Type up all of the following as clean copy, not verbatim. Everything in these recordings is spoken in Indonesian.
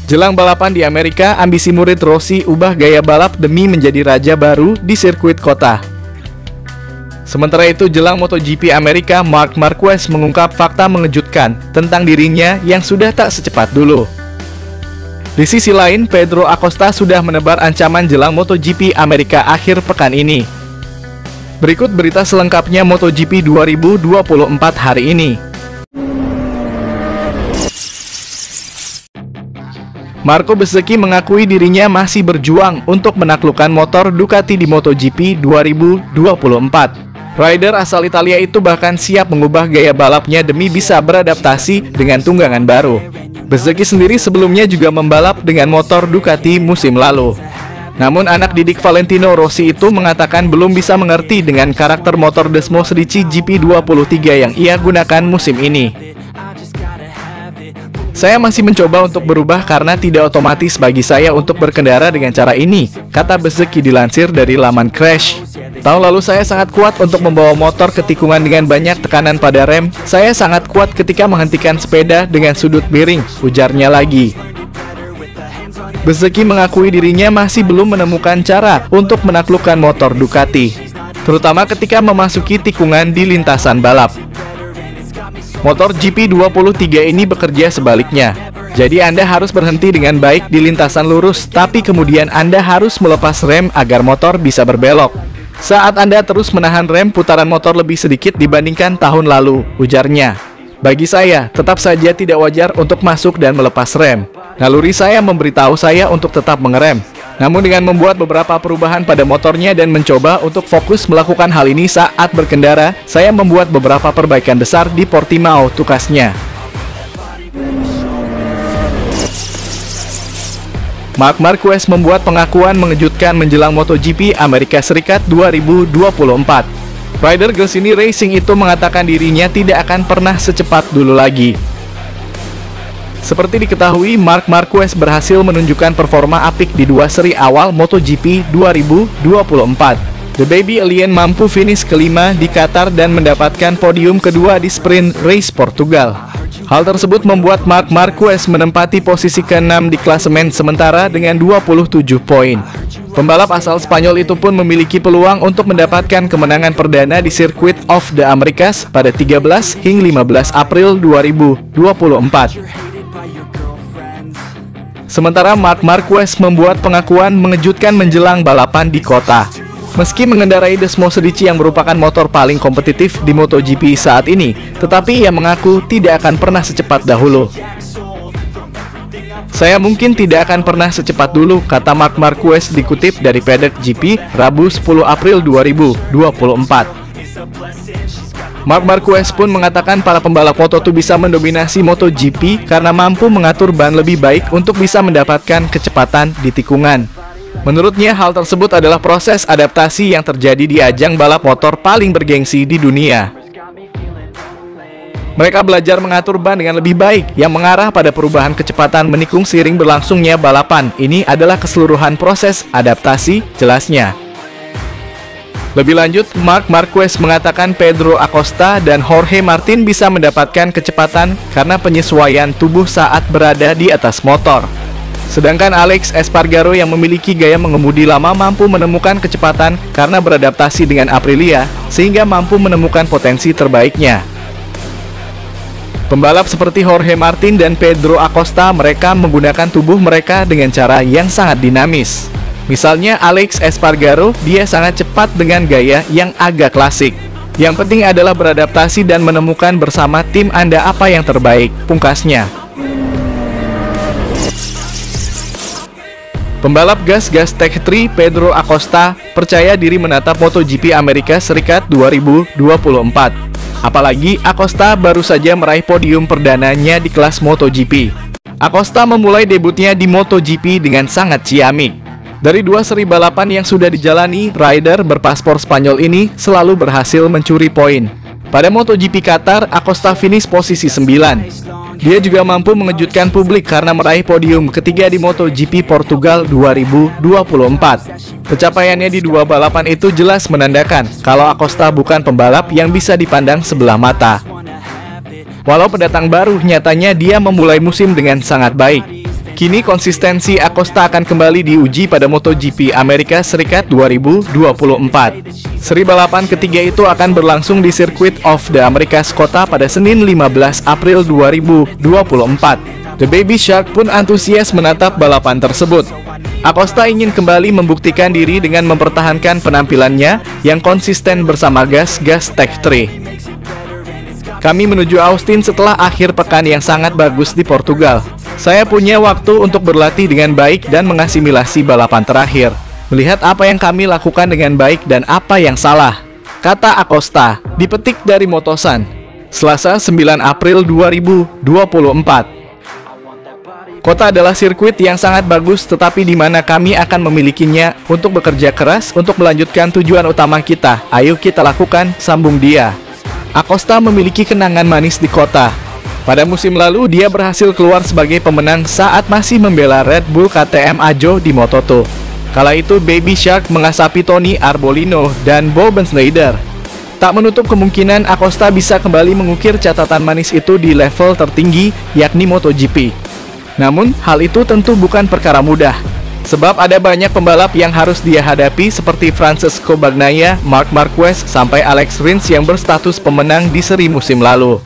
Jelang balapan di Amerika, ambisi murid Rossi ubah gaya balap demi menjadi raja baru di sirkuit kota. Sementara itu, jelang MotoGP Amerika, Marc Marquez mengungkap fakta mengejutkan tentang dirinya yang sudah tak secepat dulu. Di sisi lain, Pedro Acosta sudah menebar ancaman jelang MotoGP Amerika akhir pekan ini. Berikut berita selengkapnya MotoGP 2024 hari ini. Marco Bezzecchi mengakui dirinya masih berjuang untuk menaklukkan motor Ducati di MotoGP 2024. Rider asal Italia itu bahkan siap mengubah gaya balapnya demi bisa beradaptasi dengan tunggangan baru. Bezzecchi sendiri sebelumnya juga membalap dengan motor Ducati musim lalu. Namun anak didik Valentino Rossi itu mengatakan belum bisa mengerti dengan karakter motor Desmo Sedici GP23 yang ia gunakan musim ini. Saya masih mencoba untuk berubah karena tidak otomatis bagi saya untuk berkendara dengan cara ini, kata Bezzecchi dilansir dari laman Crash. Tahun lalu saya sangat kuat untuk membawa motor ke tikungan dengan banyak tekanan pada rem. Saya sangat kuat ketika menghentikan sepeda dengan sudut miring, ujarnya lagi. Bezzecchi mengakui dirinya masih belum menemukan cara untuk menaklukkan motor Ducati, terutama ketika memasuki tikungan di lintasan balap. Motor GP23 ini bekerja sebaliknya. Jadi Anda harus berhenti dengan baik di lintasan lurus, tapi kemudian Anda harus melepas rem agar motor bisa berbelok. Saat Anda terus menahan rem, putaran motor lebih sedikit dibandingkan tahun lalu, ujarnya. Bagi saya, tetap saja tidak wajar untuk masuk dan melepas rem. Naluri saya memberitahu saya untuk tetap mengerem. Namun dengan membuat beberapa perubahan pada motornya dan mencoba untuk fokus melakukan hal ini saat berkendara, saya membuat beberapa perbaikan besar di Portimao, tukasnya. Marc Marquez membuat pengakuan mengejutkan menjelang MotoGP Amerika Serikat 2024. Rider Gresini Racing itu mengatakan dirinya tidak akan pernah secepat dulu lagi. Seperti diketahui, Marc Marquez berhasil menunjukkan performa apik di dua seri awal MotoGP 2024. The Baby Alien mampu finish kelima di Qatar dan mendapatkan podium kedua di sprint race Portugal. Hal tersebut membuat Marc Marquez menempati posisi ke-6 di klasemen sementara dengan 27 poin. Pembalap asal Spanyol itu pun memiliki peluang untuk mendapatkan kemenangan perdana di Circuit of the Americas pada 13 hingga 15 April 2024. Sementara Marc Marquez membuat pengakuan mengejutkan menjelang balapan di kota. Meski mengendarai Desmo Sedici yang merupakan motor paling kompetitif di MotoGP saat ini, tetapi ia mengaku tidak akan pernah secepat dahulu. Saya mungkin tidak akan pernah secepat dulu, kata Marc Marquez dikutip dari Paddock GP, Rabu 10 April 2024. Marc Marquez pun mengatakan para pembalap Moto2 bisa mendominasi MotoGP karena mampu mengatur ban lebih baik untuk bisa mendapatkan kecepatan di tikungan. Menurutnya, hal tersebut adalah proses adaptasi yang terjadi di ajang balap motor paling bergengsi di dunia. Mereka belajar mengatur ban dengan lebih baik yang mengarah pada perubahan kecepatan menikung seiring berlangsungnya balapan. Ini adalah keseluruhan proses adaptasi, jelasnya. Lebih lanjut, Marc Marquez mengatakan Pedro Acosta dan Jorge Martin bisa mendapatkan kecepatan karena penyesuaian tubuh saat berada di atas motor. Sedangkan Alex Espargaro yang memiliki gaya mengemudi lama mampu menemukan kecepatan karena beradaptasi dengan Aprilia, sehingga mampu menemukan potensi terbaiknya. Pembalap seperti Jorge Martin dan Pedro Acosta, mereka menggunakan tubuh mereka dengan cara yang sangat dinamis. Misalnya Alex Espargaro, dia sangat cepat dengan gaya yang agak klasik. Yang penting adalah beradaptasi dan menemukan bersama tim Anda apa yang terbaik, pungkasnya. Pembalap gas Tech 3 Pedro Acosta percaya diri menatap MotoGP Amerika Serikat 2024. Apalagi Acosta baru saja meraih podium perdananya di kelas MotoGP. Acosta memulai debutnya di MotoGP dengan sangat ciamik. Dari dua seri balapan yang sudah dijalani, rider berpaspor Spanyol ini selalu berhasil mencuri poin. Pada MotoGP Qatar, Acosta finish posisi 9. Dia juga mampu mengejutkan publik karena meraih podium ketiga di MotoGP Portugal 2024. Pencapaiannya di dua balapan itu jelas menandakan kalau Acosta bukan pembalap yang bisa dipandang sebelah mata. Walau pendatang baru, nyatanya dia memulai musim dengan sangat baik. Kini konsistensi Acosta akan kembali diuji pada MotoGP Amerika Serikat 2024. Seri balapan ketiga itu akan berlangsung di Circuit of the Americas Kota pada Senin 15 April 2024. The Baby Shark pun antusias menatap balapan tersebut. Acosta ingin kembali membuktikan diri dengan mempertahankan penampilannya yang konsisten bersama Gas Tech 3. Kami menuju Austin setelah akhir pekan yang sangat bagus di Portugal. Saya punya waktu untuk berlatih dengan baik dan mengasimilasi balapan terakhir. Melihat apa yang kami lakukan dengan baik dan apa yang salah, kata Acosta, dipetik dari Motosan, Selasa 9 April 2024. Kota adalah sirkuit yang sangat bagus, tetapi di mana kami akan memilikinya untuk bekerja keras untuk melanjutkan tujuan utama kita. Ayo kita lakukan, sambung dia. Acosta memiliki kenangan manis di Kota. Pada musim lalu, dia berhasil keluar sebagai pemenang saat masih membela Red Bull KTM Ajo di Moto2. Kala itu, Baby Shark mengasapi Tony Arbolino dan Bo Schneider. Tak menutup kemungkinan Acosta bisa kembali mengukir catatan manis itu di level tertinggi, yakni MotoGP. Namun, hal itu tentu bukan perkara mudah. Sebab ada banyak pembalap yang harus dia hadapi seperti Francesco Bagnaia, Marc Marquez, sampai Alex Rins yang berstatus pemenang di seri musim lalu.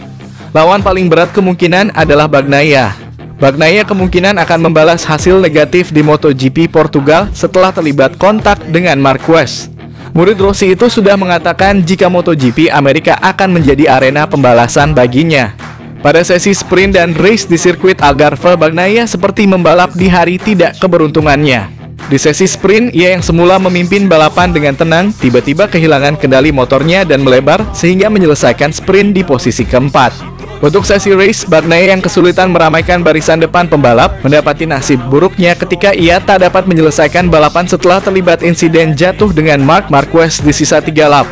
Lawan paling berat kemungkinan adalah Bagnaia. Bagnaia kemungkinan akan membalas hasil negatif di MotoGP Portugal setelah terlibat kontak dengan Marquez. Murid Rossi itu sudah mengatakan jika MotoGP Amerika akan menjadi arena pembalasan baginya. Pada sesi sprint dan race di sirkuit Algarve, Bagnaia seperti membalap di hari tidak keberuntungannya. Di sesi sprint, ia yang semula memimpin balapan dengan tenang, tiba-tiba kehilangan kendali motornya dan melebar sehingga menyelesaikan sprint di posisi keempat. Untuk sesi race, Bagnaia yang kesulitan meramaikan barisan depan pembalap mendapati nasib buruknya ketika ia tak dapat menyelesaikan balapan setelah terlibat insiden jatuh dengan Marc Marquez di sisa 3 lap.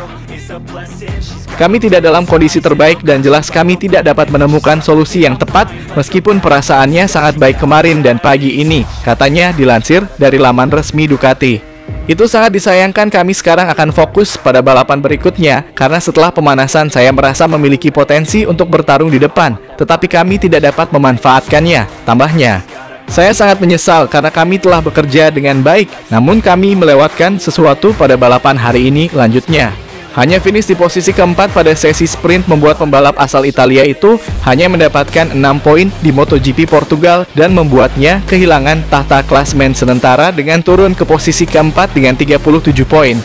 Kami tidak dalam kondisi terbaik dan jelas kami tidak dapat menemukan solusi yang tepat meskipun perasaannya sangat baik kemarin dan pagi ini, katanya dilansir dari laman resmi Ducati. Itu sangat disayangkan, kami sekarang akan fokus pada balapan berikutnya karena setelah pemanasan saya merasa memiliki potensi untuk bertarung di depan, tetapi kami tidak dapat memanfaatkannya, tambahnya. Saya sangat menyesal karena kami telah bekerja dengan baik, namun kami melewatkan sesuatu pada balapan hari ini, lanjutnya. Hanya finish di posisi keempat pada sesi sprint membuat pembalap asal Italia itu hanya mendapatkan 6 poin di MotoGP Portugal dan membuatnya kehilangan tahta klasmen sementara dengan turun ke posisi keempat dengan 37 poin.